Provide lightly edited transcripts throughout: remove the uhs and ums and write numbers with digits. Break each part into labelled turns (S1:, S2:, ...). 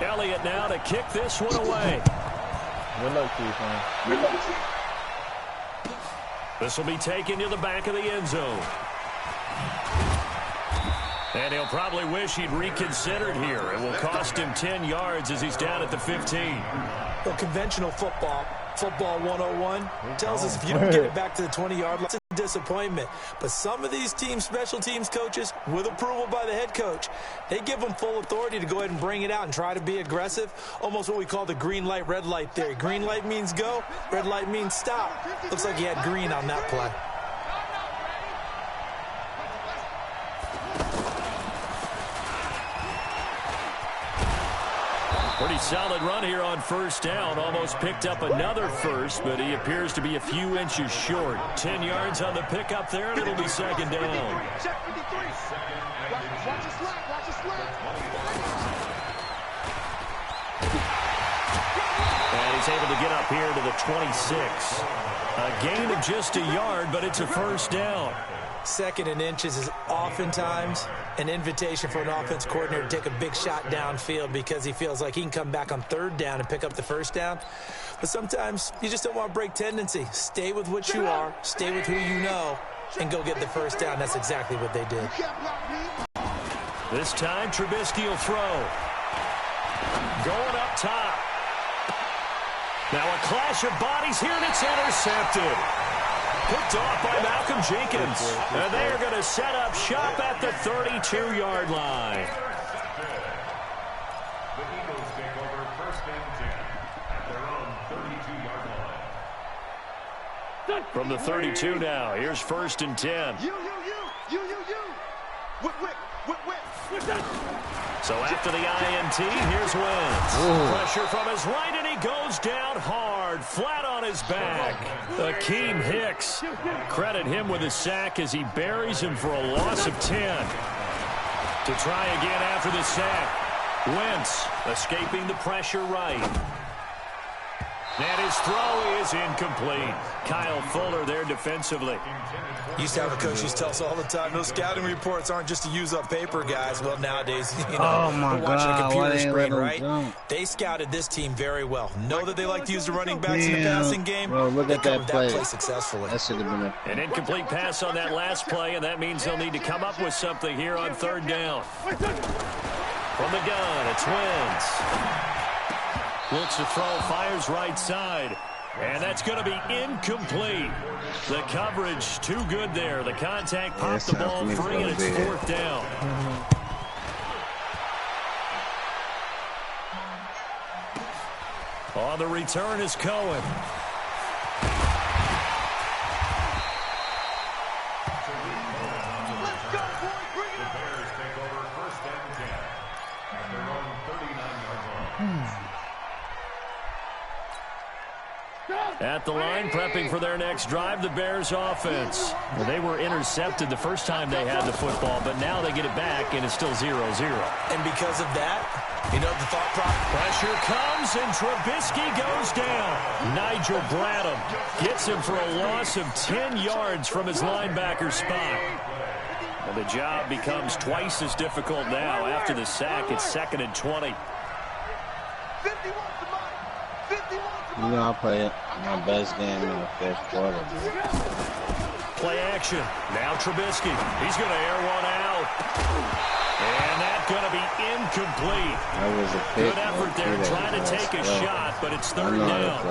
S1: Elliott now to kick this one away.
S2: Good luck to you, man.
S1: This will be taken to the back of the end zone. And he'll probably wish he'd reconsidered here. It will cost him 10 yards as he's down at the 15.
S3: Well, conventional football 101, tells us if you don't get it back to the 20-yard line, it's a disappointment. But some of these teams, special teams coaches, with approval by the head coach, they give them full authority to go ahead and bring it out and try to be aggressive, almost what we call the green light, red light theory. Green light means go, red light means stop. Looks like he had green on that play.
S1: Pretty solid run here on first down. Almost picked up another first, but he appears to be a few inches short. 10 yards on the pickup there, and it'll be second down. And he's able to get up here to the 26. A gain of just a yard, but it's a first down.
S3: Second and inches is oftentimes an invitation for an offense coordinator to take a big shot downfield because he feels like he can come back on third down and pick up the first down. But sometimes you just don't want to break tendency. Stay with what you are, stay with who you know, and go get the first down. That's exactly what they did.
S1: This time, Trubisky will throw. Going up top. Now a clash of bodies here, and it's intercepted. Picked off by Malcolm Jenkins. And they are going to set up shop at the 32-yard line.
S4: The Eagles take over first and 10 at their own 32-yard line.
S1: From the 32 now, here's first and 10. So after the INT, here's Wentz. Pressure from his right, and he goes down hard, flat on his back. Akeem Hicks. Credit him with a sack as he buries him for a loss of 10. To try again after the sack. Wentz escaping the pressure right. And his throw is incomplete. Kyle Fuller there defensively.
S3: Used to have a coach used to tell us all the time, those scouting reports aren't just to use up paper, guys. Well, nowadays, you know, we're watching a computer screen, right? They scouted this team very well. Know that they like to use the running backs in the passing game.
S2: Bro, look at that play
S3: successfully.
S2: That should have been
S1: An incomplete pass on that last play, and that means they'll need to come up with something here on third down. From the gun, it's Wentz. Looks to throw, fires right side. And that's going to be incomplete. The coverage too good there. The contact popped the ball free, and it's fourth down. On the return is Cohen. At the line, prepping for their next drive, the Bears offense. Well, they were intercepted the first time they had the football, but now they get it back, and it's still 0-0.
S3: And because of that, you know the thought process.
S1: Pressure comes, and Trubisky goes down. Nigel Bradham gets him for a loss of 10 yards from his linebacker spot. And the job becomes twice as difficult now. After the sack, it's 2nd and 20.
S2: You know, I play my best game in the first quarter.
S1: Play action. Now Trubisky. He's going to air one out. And that's going to be incomplete.
S2: That was a pick.
S1: Good effort there trying to take a shot, but it's third down.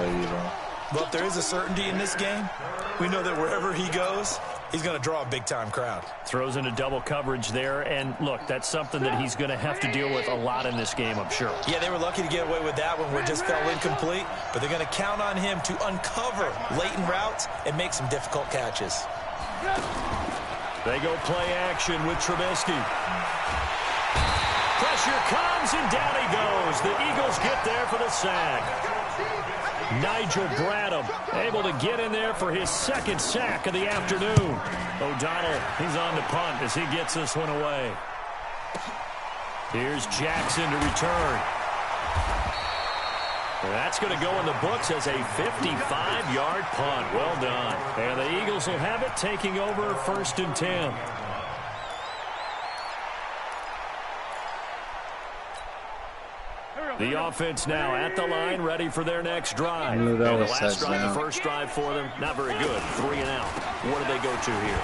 S3: Well, if there is a certainty in this game, we know that wherever he goes, he's going to draw a big-time crowd.
S1: Throws into double coverage there, and look, that's something that he's going to have to deal with a lot in this game, I'm sure.
S3: Yeah, they were lucky to get away with that one where it just fell incomplete, but they're going to count on him to uncover latent routes and make some difficult catches.
S1: They go play action with Trubisky. Pressure comes, and down he goes. The Eagles get there for the sack. Nigel Bradham able to get in there for his second sack of the afternoon. O'Donnell, he's on the punt as he gets this one away. Here's Jackson to return. That's going to go in the books as a 55-yard punt. Well done. And the Eagles will have it, taking over 1st and 10. The offense now at the line, ready for their next drive.
S2: knew that
S1: And the
S2: was
S1: last drive,
S2: touchdown.
S1: the first drive for them, not very good. 3 and out. What do they go to here?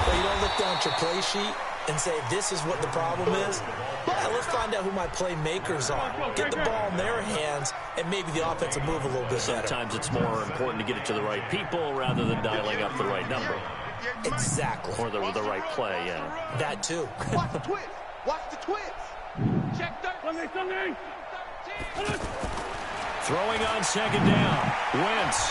S3: Well, you don't look down at your play sheet and say, this is what the problem is. Yeah, let's find out who my playmakers are. Get the ball in their hands, and maybe the offense will move a little bit better.
S1: Sometimes it's more important to get it to the right people rather than dialing up the right number.
S3: Exactly.
S1: Or the right play, yeah.
S3: That too.
S5: Watch the twist. Watch the twist. Check 13.
S1: Throwing on second down. Wentz.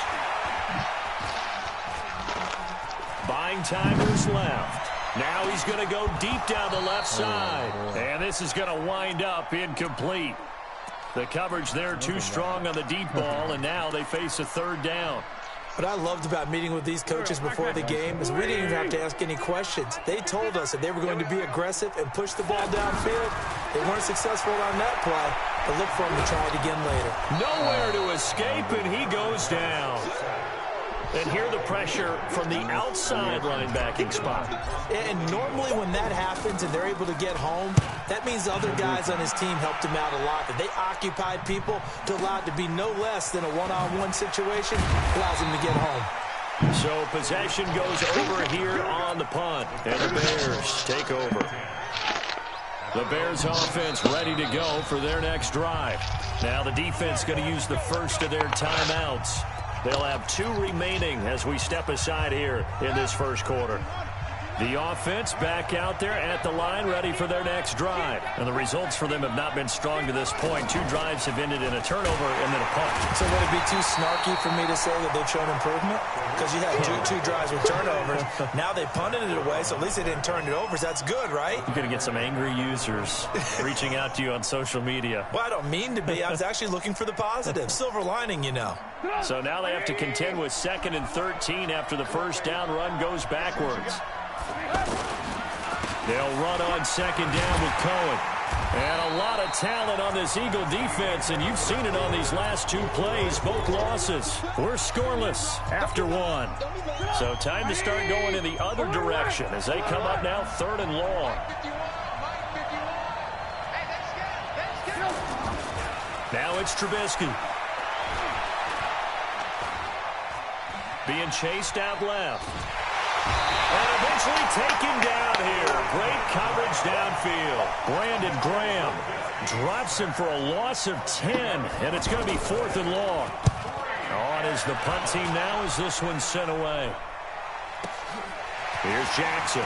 S1: Buying time who's left. Now he's going to go deep down the left side. And this is going to wind up incomplete. The coverage there too strong on the deep ball, and now they face a third down.
S3: What I loved about meeting with these coaches before the game is we didn't even have to ask any questions. They told us that they were going to be aggressive and push the ball downfield. They weren't successful on that play, but look for them to try it again later.
S1: Nowhere to escape, and he goes down. And here the pressure from the outside linebacking spot.
S3: And normally when that happens and they're able to get home, that means the other guys on his team helped him out a lot. That they occupied people to allow it to be no less than a one-on-one situation, allows him to get home.
S1: So possession goes over here on the punt, and the Bears take over. The Bears offense ready to go for their next drive. Now the defense going to use the first of their timeouts. They'll have 2 remaining as we step aside here in this first quarter. The offense back out there at the line, ready for their next drive. And the results for them have not been strong to this point. 2 drives have ended in a turnover and then a punt.
S3: So would it be too snarky for me to say that they've shown improvement? Because you had two drives with turnovers. Now they punted it away, so at least they didn't turn it over. So that's good, right?
S1: You're going to get some angry users reaching out to you on social media.
S3: Well, I don't mean to be. I was actually looking for the positive. Silver lining, you know.
S1: So now they have to contend with 2nd and 13 after the first down run goes backwards. They'll run on second down with Cohen. And a lot of talent on this Eagle defense, and you've seen it on these last 2 plays, both losses. We're scoreless after 1. So time to start going in the other direction as they come up now 3rd and long. Now it's Trubisky. Being chased out left. And eventually taken down here. Great coverage downfield. Brandon Graham drops him for a loss of 10. And it's going to be 4th and long. On is the punt team now as this one's sent away. Here's Jackson.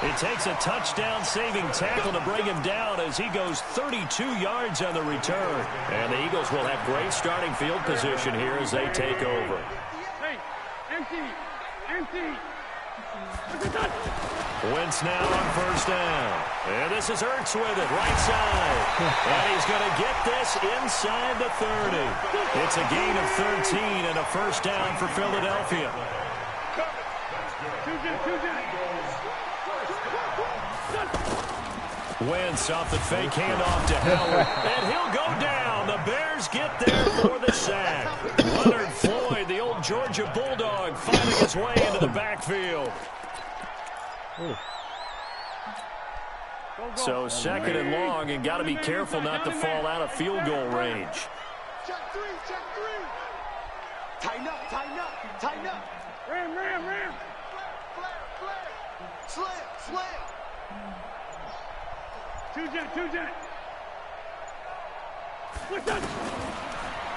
S1: It takes a touchdown-saving tackle to bring him down as he goes 32 yards on the return. And the Eagles will have great starting field position here as they take over. Wentz now on first down. And this is Ertz with it, right side. And he's going to get this inside the 30. It's a gain of 13 and a first down for Philadelphia. Wentz off the fake handoff to Howard. And he'll go down. The Bears get there for the sack. Leonard Floyd, the old Georgia Bulldog, finding his way into the backfield. So 2nd and long, and got to be careful not to fall out of field goal range.
S5: Check 3. Tighten up.
S6: Ram.
S5: Flare. Slam.
S6: 2-jet.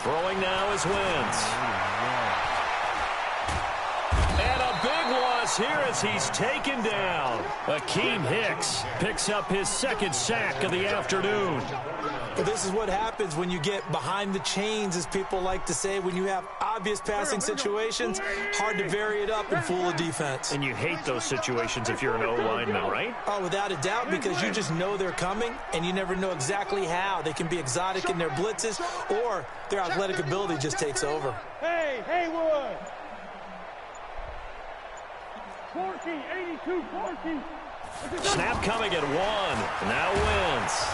S1: Throwing now is Wentz. And a big loss here as he's taken down. Akeem Hicks picks up his 2nd sack of the afternoon.
S3: But this is what happens when you get behind the chains, as people like to say. When you have obvious passing situations, hard to vary it up and fool a defense.
S1: And you hate those situations if you're an O-lineman, right?
S3: Oh, without a doubt, because you just know they're coming, and you never know exactly how. They can be exotic in their blitzes, or their athletic ability just takes over.
S6: Hey, Haywood. 82-14.
S1: Snap coming at 1. Now Wentz.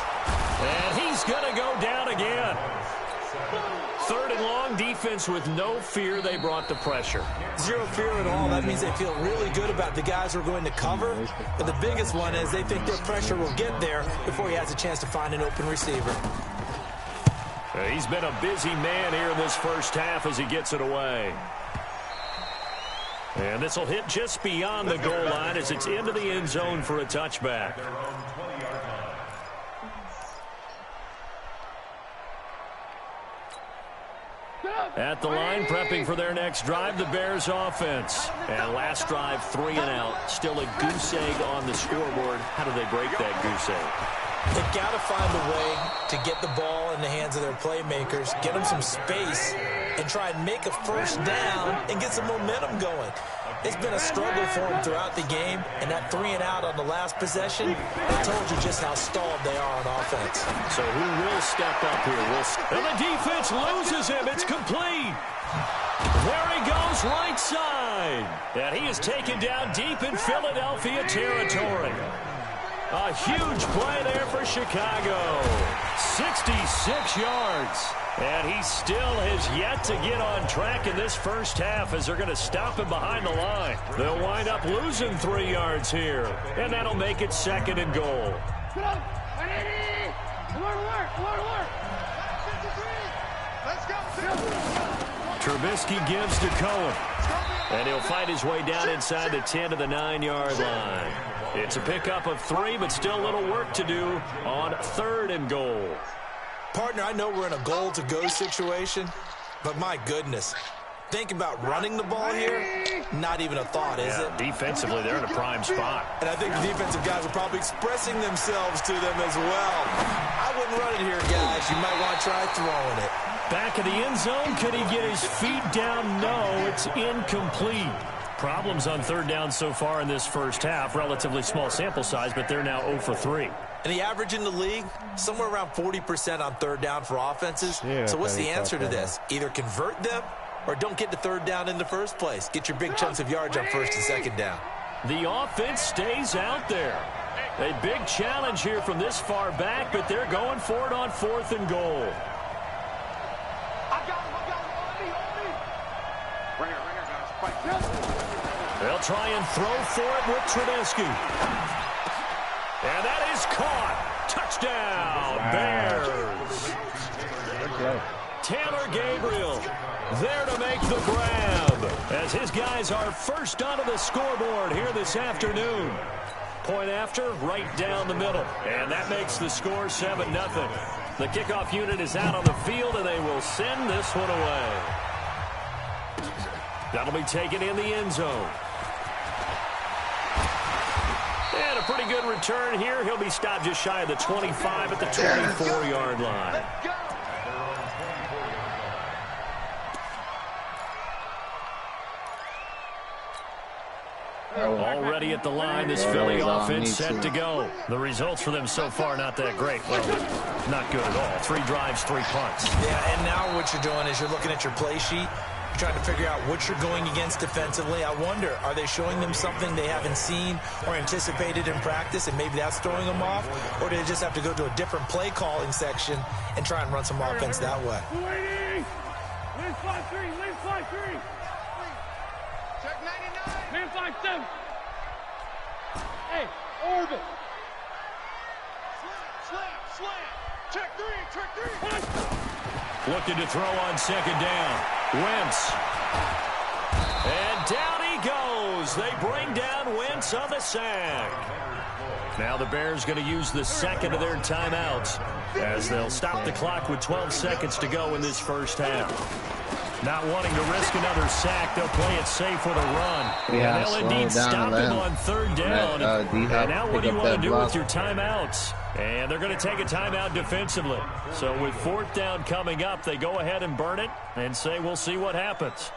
S1: And he's going to go down again. 3rd and long, defense with no fear. They brought the pressure.
S3: Zero fear at all. That means they feel really good about the guys who are going to cover. But the biggest one is they think their pressure will get there before he has a chance to find an open receiver.
S1: He's been a busy man here in this first half as he gets it away. And this will hit just beyond the goal line as it's into the end zone for a touchback. At the line, prepping for their next drive, the Bears offense. And last drive, 3 and out. Still a goose egg on the scoreboard. How do they break that goose egg?
S3: They've got to find a way to get the ball in the hands of their playmakers, get them some space, and try and make a first down and get some momentum going. It's been a struggle for them throughout the game, and that 3 and out on the last possession, that told you just how stalled they are on offense.
S1: So who will step up here? And the defense loses him. It's complete. There he goes, right side. And he is taken down deep in Philadelphia territory. A huge play there for Chicago. 66 yards. And he still has yet to get on track in this first half as they're going to stop him behind the line. They'll wind up losing 3 yards here. And that'll make it 2nd and goal. Trubisky gives to Cohen. And he'll fight his way down inside the 10 to the 9-yard line. It's a pickup of 3, but still a little work to do on 3rd and goal.
S3: Partner, I know we're in a goal-to-go situation, but my goodness. Think about running the ball here. Not even a thought, is it?
S1: Defensively, they're in a prime spot.
S3: And I think the defensive guys are probably expressing themselves to them as well. I wouldn't run it here, guys. You might want to try throwing it.
S1: Back in the end zone. Can he get his feet down? No, it's incomplete. Problems on 3rd down so far in this first half. Relatively small sample size, but they're now 0 for 3.
S3: And the average in the league, somewhere around 40% on 3rd down for offenses. So what's the answer to this? Either convert them or don't get to 3rd down in the first place. Get your big chunks of yards on 1st and 2nd down.
S1: The offense stays out there. A big challenge here from this far back, but they're going for it on 4th and goal. They'll try and throw for it with Trubisky. And that is caught. Touchdown, Bears. Taylor Gabriel there to make the grab as his guys are first onto the scoreboard here this afternoon. Point after, right down the middle. And that makes the score 7-0. The kickoff unit is out on the field, and they will send this one away. That'll be taken in the end zone. And a pretty good return here. He'll be stopped just shy of the 25 at the 24-yard line. Already at the line, this Philly offense set to go. The results for them so far not that great. Well, not good at all. 3 drives, 3 punts.
S3: Yeah, and now what you're doing is you're looking at your play sheet. Trying to figure out what you're going against defensively. I wonder, are they showing them something they haven't seen or anticipated in practice, and maybe that's throwing them off? Or do they just have to go to a different play calling section and try and run some offense that way?
S6: Lean fly 3, lean fly 3.
S5: Check 99.
S6: Lean fly 7. Hey, orbit.
S5: Slam. Check 3.
S1: Looking to throw on 2nd down. Wentz. And down he goes. They bring down Wentz on the sack. Now the Bears going to use the 2nd of their timeouts as they'll stop the clock with 12 seconds to go in this first half. Not wanting to risk another sack, they'll play it safe with a run.
S2: Yeah,
S1: and they'll indeed stop him on 3rd down. And now what do you want to do with your timeouts? And they're going to take a timeout defensively. So with 4th down coming up, they go ahead and burn it and say we'll see what happens.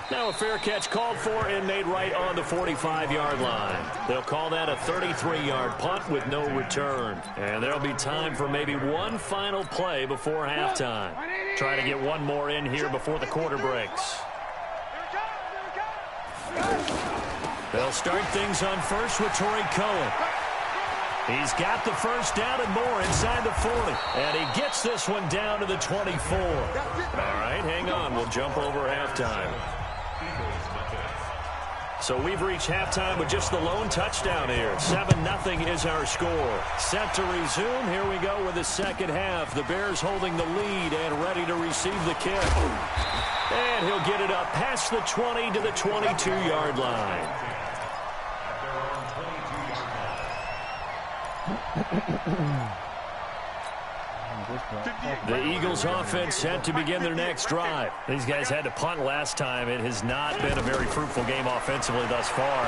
S1: Now a fair catch called for and made right on the 45-yard line. They'll call that a 33-yard punt with no return. And there'll be time for maybe one final play before halftime. Trying to get one more in here before the quarter breaks. They'll start things on first with Torrey Cohen. He's got the first down and more inside the 40. And he gets this one down to the 24. All right, hang on. We'll jump over halftime. So we've reached halftime with just the lone touchdown here. 7-0 is our score. Set to resume. Here we go with the second half. The Bears holding the lead and ready to receive the kick. And he'll get it up past the 20 to the 22-yard line. The Eagles offense set to begin their next drive. These guys had to punt last time. It has not been a very fruitful game offensively thus far.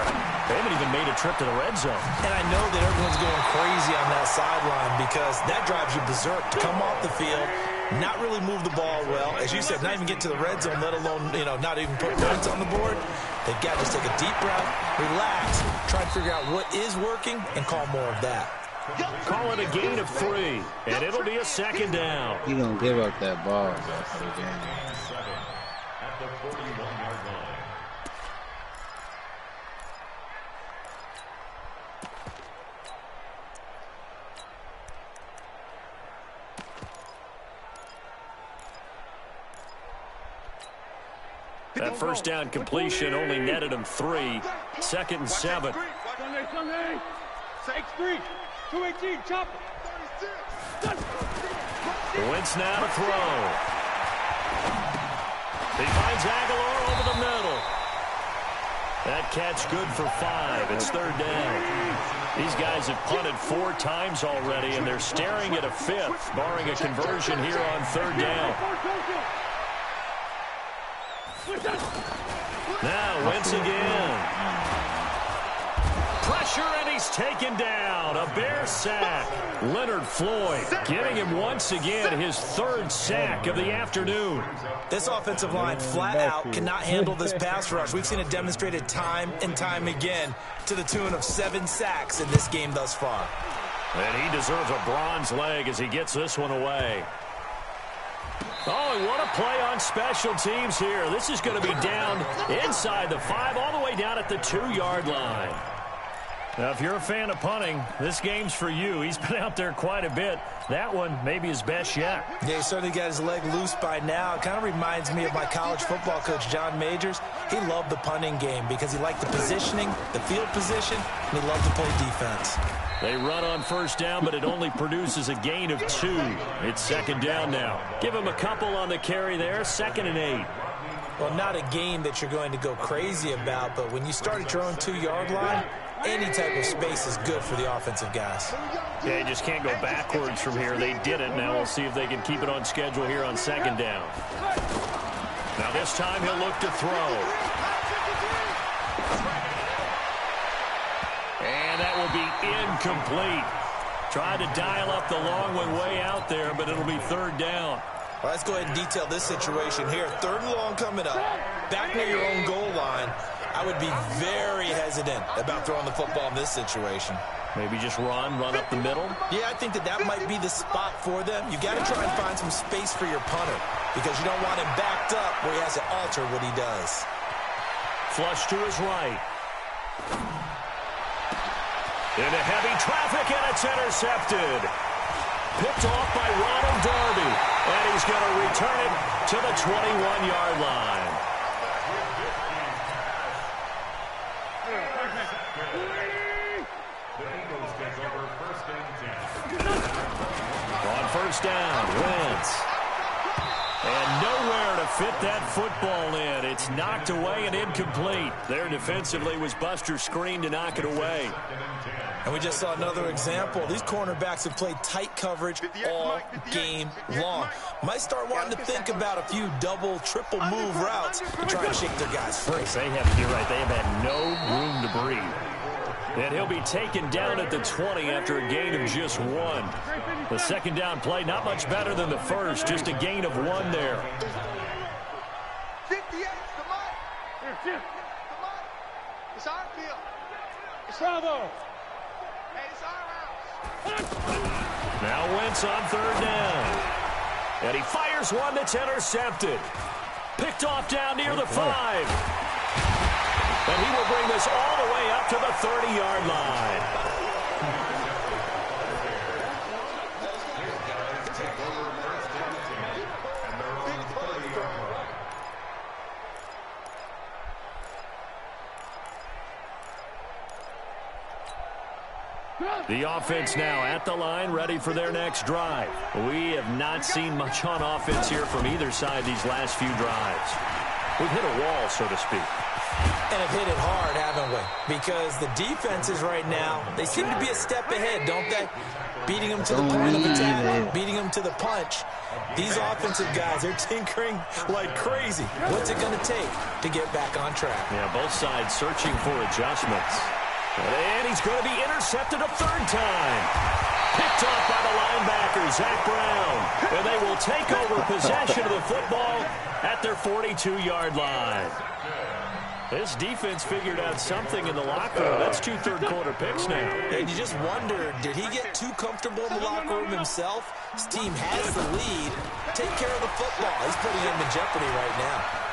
S1: They haven't even made a trip to the red zone.
S3: And I know that everyone's going crazy on that sideline because that drives you berserk to come off the field, not really move the ball well. As you said, not even get to the red zone, let alone, not even put points on the board. They've got to just take a deep breath, relax, try to figure out what is working, and call more of that.
S1: Call it a gain of 3, and it'll be a second down.
S2: He don't give up that ball for the game.
S4: At the 41-yard line.
S1: That first down completion only netted him 3. 2nd and 7.
S6: Sunday. 6-3. 218, chop.
S1: Wentz now to throw. He finds Aguilar over the middle. That catch good for 5. It's 3rd down. These guys have punted 4 times already, and they're staring at a 5th, barring a conversion here on 3rd down. Now Wentz again. Pressure, and he's taken down. A Bear sack. Leonard Floyd getting him once again his 3rd sack of the afternoon.
S3: This offensive line flat out cannot handle this pass rush. We've seen it demonstrated time and time again to the tune of 7 sacks in this game thus far.
S1: And he deserves a bronze leg as he gets this one away. Oh, and what a play on special teams here. This is going to be down inside the 5, all the way down at the 2-yard line. Now, if you're a fan of punting, this game's for you. He's been out there quite a bit. That one may be his best yet.
S3: Yeah, he certainly got his leg loose by now. It kind of reminds me of my college football coach, John Majors. He loved the punting game because he liked the positioning, the field position, and he loved to play defense.
S1: They run on first down, but it only produces a gain of 2. It's 2nd down now. Give him a couple on the carry there, 2nd and 8.
S3: Well, not a game that you're going to go crazy about, but when you start at your own 2-yard line, any type of space is good for the offensive guys.
S1: Yeah, you just can't go backwards from here. They did it. Now we'll see if they can keep it on schedule here on 2nd down. Now this time he'll look to throw. And that will be incomplete. Tried to dial up the long one way out there, but it'll be 3rd down.
S3: Well, let's go ahead and detail this situation here. 3rd and long coming up. Back near your own goal line. I would be very hesitant about throwing the football in this situation.
S1: Maybe just run up the middle?
S3: Yeah, I think that might be the spot for them. You got to try and find some space for your punter because you don't want him backed up where he has to alter what he does.
S1: Flush to his right. Into heavy traffic, and it's intercepted. Picked off by Ronald Darby, and he's going to return it to the 21-yard line. On first down, Wentz. And nowhere to fit that football in. It's knocked away and incomplete. There defensively was Buster screen to knock it away.
S3: And we just saw another example. These cornerbacks have played tight coverage all game long. Might start wanting to think about a few double, triple move routes to try and shake their guys free.
S1: You're right, they have had no room to breathe. And he'll be taken down at the 20 after a gain of just 1. The 2nd down play, not much better than the first, just a gain of 1 there.
S5: 58's the money. It's our field.
S6: Bravo.
S5: Hey, it's our house.
S1: Now Wentz on 3rd down. And he fires one that's intercepted. Picked off down near the 5. And he will bring this all the way up to the 30-yard line. The offense now at the line, ready for their next drive. We have not seen much on offense here from either side these last few drives. We've hit a wall, so to speak.
S3: And have hit it hard, haven't we? Because the defenses right now, they seem to be a step ahead, don't they? Beating them to the point of attack, beating them to the punch. These offensive guys, they're tinkering like crazy. What's it going to take to get back on track?
S1: Yeah, both sides searching for adjustments. And he's going to be intercepted a third time. Picked off by the linebacker, Zach Brown. And they will take over possession of the football at their 42-yard line. This defense figured out something in the locker room. That's 2 third-quarter picks now.
S3: And you just wonder, did he get too comfortable in the locker room himself? His team has the lead. Take care of the football. He's putting him in jeopardy right now.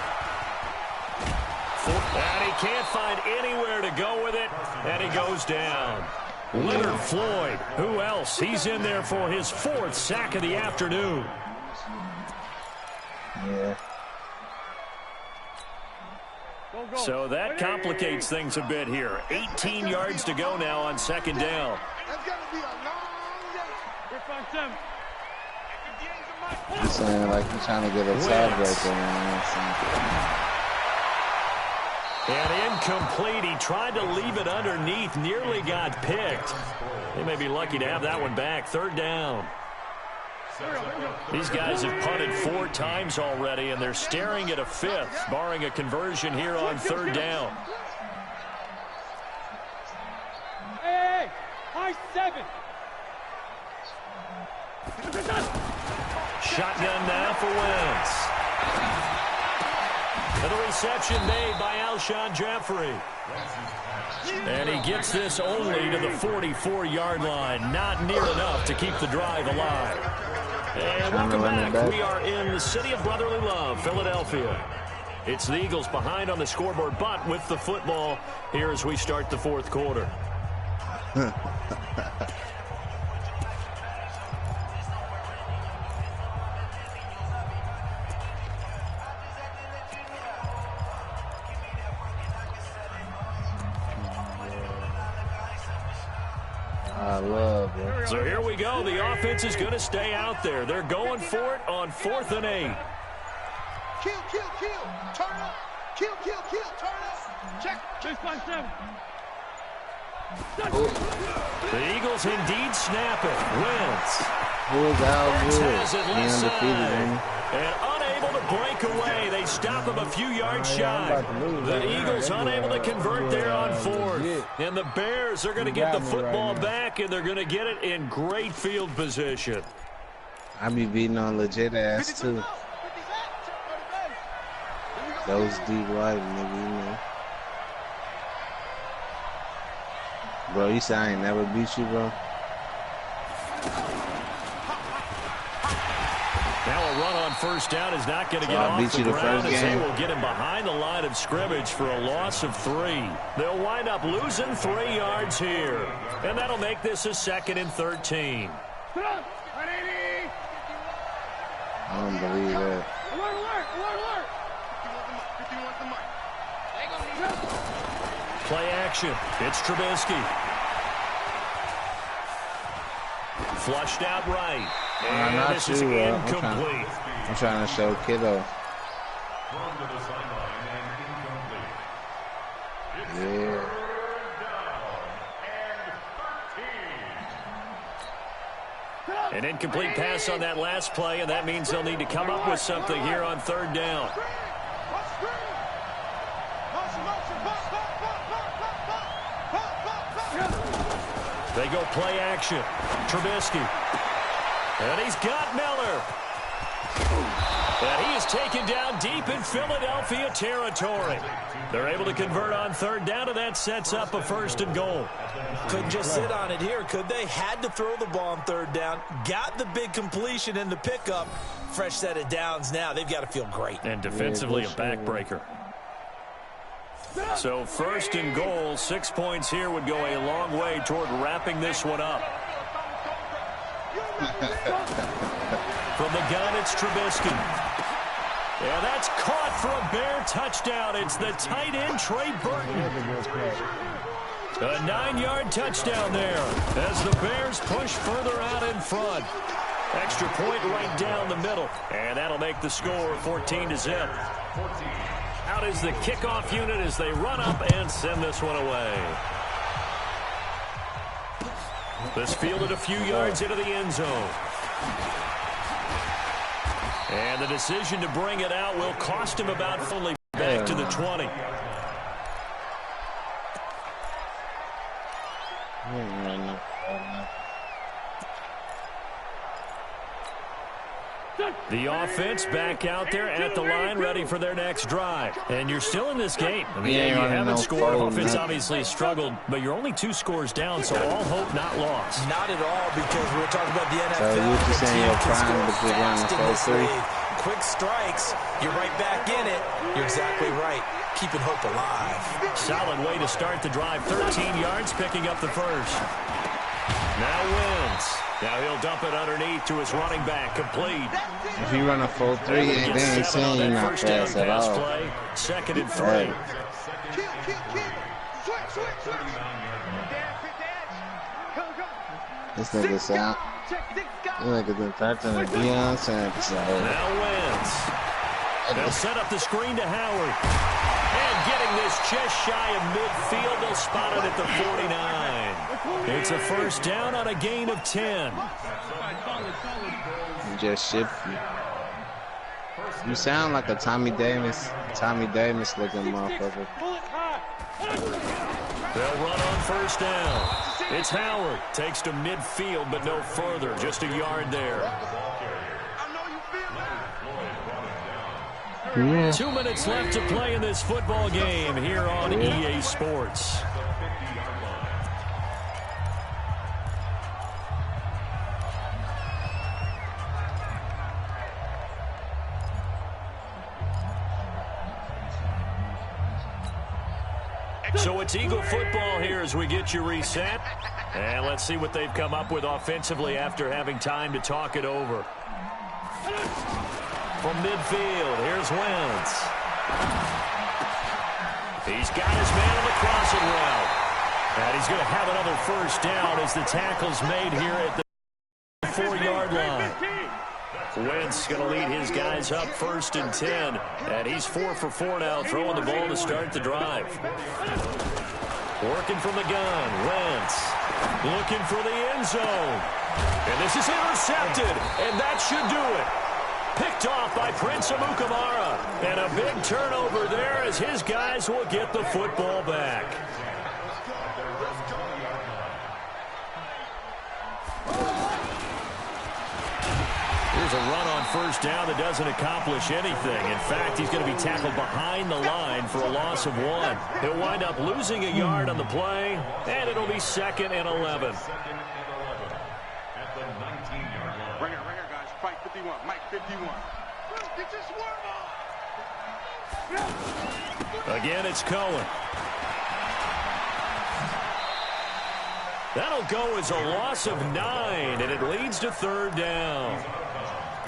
S1: And he can't find anywhere to go with it, and he goes down. Leonard Floyd, who else? He's in there for his 4th sack of the afternoon.
S2: Yeah.
S1: So that complicates things a bit here. 18 yards to go now on second down.
S2: He's saying like he's trying to get a tiebreaker, man.
S1: And incomplete. He tried to leave it underneath. Nearly got picked. They may be lucky to have that one back. Third down. These guys have punted 4 times already, and they're staring at a 5th, barring a conversion here on third down.
S6: Hey, high 7.
S1: Shotgun now for Wentz. And the reception made by Alshon Jeffrey. And he gets this only to the 44-yard line. Not near enough to keep the drive alive. And welcome back. We are in the city of brotherly love, Philadelphia. It's the Eagles behind on the scoreboard, but with the football here as we start the 4th quarter.
S2: I love it.
S1: So here we go. The offense is going to stay out there. They're going for it on 4th and 8.
S5: Kill, turn up. Kill, turn up. Check.
S6: 6-5-7.
S1: The Eagles indeed snap it. Wentz.
S2: Who is Algood?
S1: Has it
S2: He
S1: left
S2: undefeated,
S1: side. And unable to break away. They stop him a few yards shy. The Eagles unable to convert there on 4th. And the Bears are going to get the football back, and they're going to get it in great field position.
S2: I be beating on legit ass, too. Those deep right, nigga, you know. Bro, you say I ain't never beat you, bro?
S1: Now a run on first down is not going to get off the ground as they will get him behind the line of scrimmage for a loss of 3. They'll wind up losing 3 yards here. And that'll make this a 2nd and 13.
S2: I don't believe that.
S6: Alert.
S1: Play action. It's Trubisky. Flushed out right. And this is incomplete.
S2: I'm trying to show Kiddo. Yeah.
S1: An incomplete pass on that last play, and that means they'll need to come up with something here on third down. They go play action. Trubisky. And he's got Miller. And he is taken down deep in Philadelphia territory. They're able to convert on third down, and that sets up a 1st and goal.
S3: Couldn't just sit on it here, could they? Had to throw the ball on third down. Got the big completion in the pickup. Fresh set of downs now. They've got to feel great.
S1: And defensively, a backbreaker. So first and goal, 6 points here would go a long way toward wrapping this one up. From the gun, it's Trubisky. Yeah, that's caught for a Bear touchdown. It's the tight end, Trey Burton. A 9-yard touchdown there as the Bears push further out in front. Extra point right down the middle, and that'll make the score 14-0. Out is the kickoff unit as they run up and send this one away. This fielded a few yards into the end zone. And the decision to bring it out will cost him about fully back to the 20. The offense back out there at the line, ready for their next drive. And you're still in this game. I mean, you haven't scored. Offense obviously struggled, but you're only 2 scores down, so all hope not lost.
S3: Not at all, because we're talking about the NFL.
S2: So you're just saying you're trying to put down the 4-3?
S3: Quick strikes, you're right back in it. You're exactly right. Keeping hope alive.
S1: Solid way to start the drive. 13 yards, picking up the first. Now wins. Now he'll dump it underneath to his running back, complete.
S2: If you run a 4-3, they ain't saying you're not fast at all.
S1: Play. 2nd and 3.
S2: Right. This nigga sound. This nigga's been practicing a Deion Sanders.
S1: Now wins. They'll set up the screen to Howard. And getting this just shy of midfield, they'll spot it at the 49. It's a first down on a gain of 10.
S2: Just shift you. You sound like a Tommy Davis looking motherfucker.
S1: They'll run on first down. It's Howard. Takes to midfield, but no further. Just a yard there.
S2: Yeah.
S1: 2 minutes left to play in this football game here on EA Sports. So it's Eagle football here as we get you reset. And let's see what they've come up with offensively after having time to talk it over. From midfield, here's Wentz. He's got his man on the crossing route. And he's going to have another first down as the tackle's made here at the 4-yard line. Wentz going to lead his guys up 1st and 10. And he's 4 for 4 now, throwing the ball to start the drive. Working from the gun, Wentz looking for the end zone. And this is intercepted, and that should do it. Picked off by Prince Amukamara. And a big turnover there as his guys will get the football back. Here's a run on first down that doesn't accomplish anything. In fact, he's going to be tackled behind the line for a loss of 1. He'll wind up losing a yard on the play, and it'll be 2nd and 11.
S5: Right here, guys. Fight 51. Mike 51. Get your swerve on.
S1: Again, it's Cohen. That'll go as a loss of 9, and it leads to 3rd down.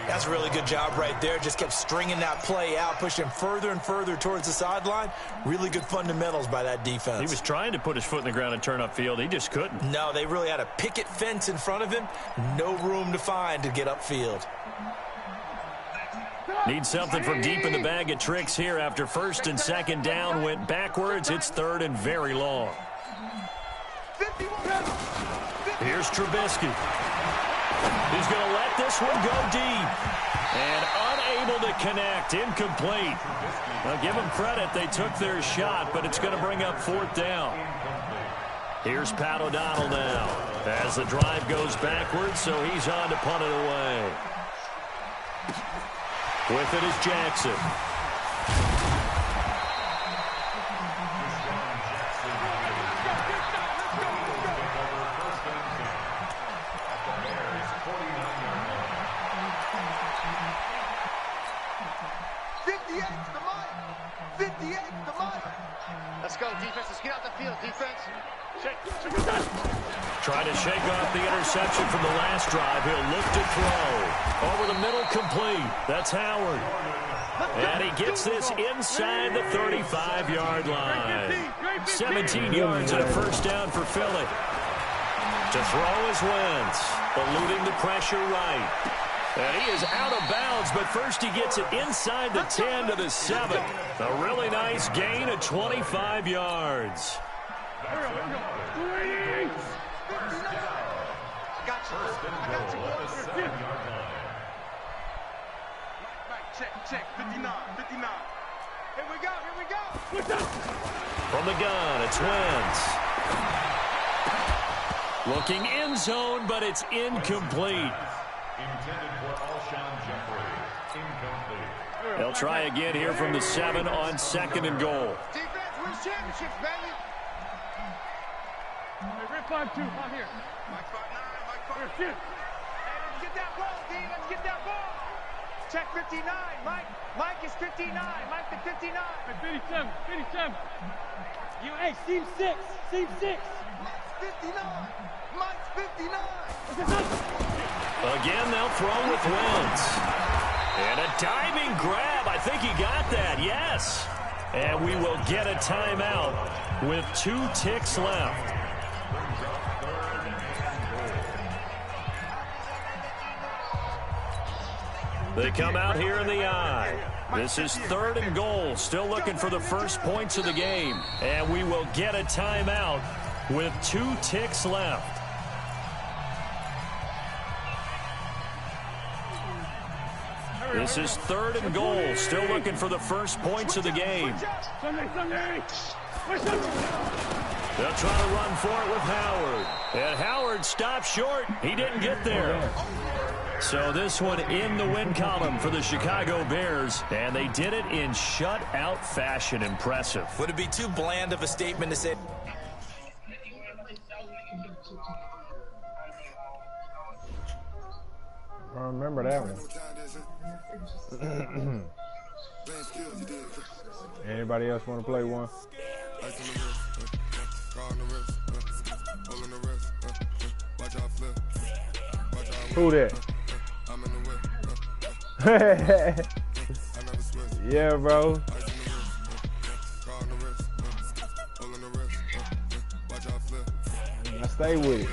S3: That's a really good job right there. Just kept stringing that play out, pushing further and further towards the sideline. Really good fundamentals by that defense.
S1: He was trying to put his foot in the ground and turn upfield. He just couldn't.
S3: No, they really had a picket fence in front of him. No room to find to get upfield.
S1: Need something from deep in the bag of tricks here after 1st and 2nd down went backwards. It's 3rd and very long. Here's Trubisky. He's going to let this one go deep. And unable to connect. Incomplete. Now, give them credit. They took their shot, but it's going to bring up 4th down. Here's Pat O'Donnell now as the drive goes backwards, so he's on to punt it away. With it is Jackson.
S7: 58 to Mike. 58 to Mike.
S5: Let's go, defense. Let's get out the field, defense.
S1: Trying to shake off the interception from the last drive. He'll look to throw. Over the middle, complete. That's Howard. And he gets this inside the 35-yard line. 17 yards and a first down for Philly. To throw is Wentz, eluding the pressure right. And he is out of bounds, but first he gets it inside the 10 to the 7. A really nice gain of 25 yards.
S5: Check, 59. Here we go.
S1: From the gun, it's Wentz. Looking end zone, but it's incomplete.
S4: Intended for Alshon Jeffrey. Incomplete.
S1: They'll try again here from the 7 on 2nd and goal.
S5: Defense wins championships, baby.
S6: Red 5-2, I'm here.
S5: Mike 5'9", Mike 5'9".
S6: Shoot.
S5: Hey, let's get that ball, D. Let's get that ball. Check 59. Mike is 59. Mike the 59.
S6: 57. You, hey, seam 6.
S7: Mike's 59. Mike's 59.
S1: Again, they'll throw with Wentz. And a diving grab. I think he got that, yes. And we will get a timeout with 2 ticks left. They come out here in the eye. This is 3rd and goal. Still looking for the first points of the game. And we will get a timeout with 2 ticks left. This is 3rd and goal. Still looking for the first points of the game.
S6: Sunday.
S1: They'll try to run for it with Howard. And Howard stops short. He didn't get there. So this one in the win column for the Chicago Bears. And they did it in shutout fashion. Impressive.
S3: Would it be too bland of a statement to say?
S8: I remember that one. Anybody else want to play one? Who that? Yeah, bro. I stay with it.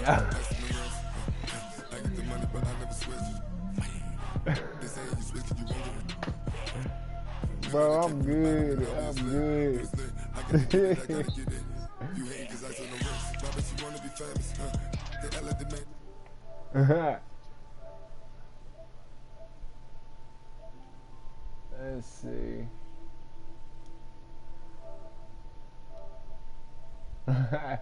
S8: Yeah. Bro, I'm good. Let's see.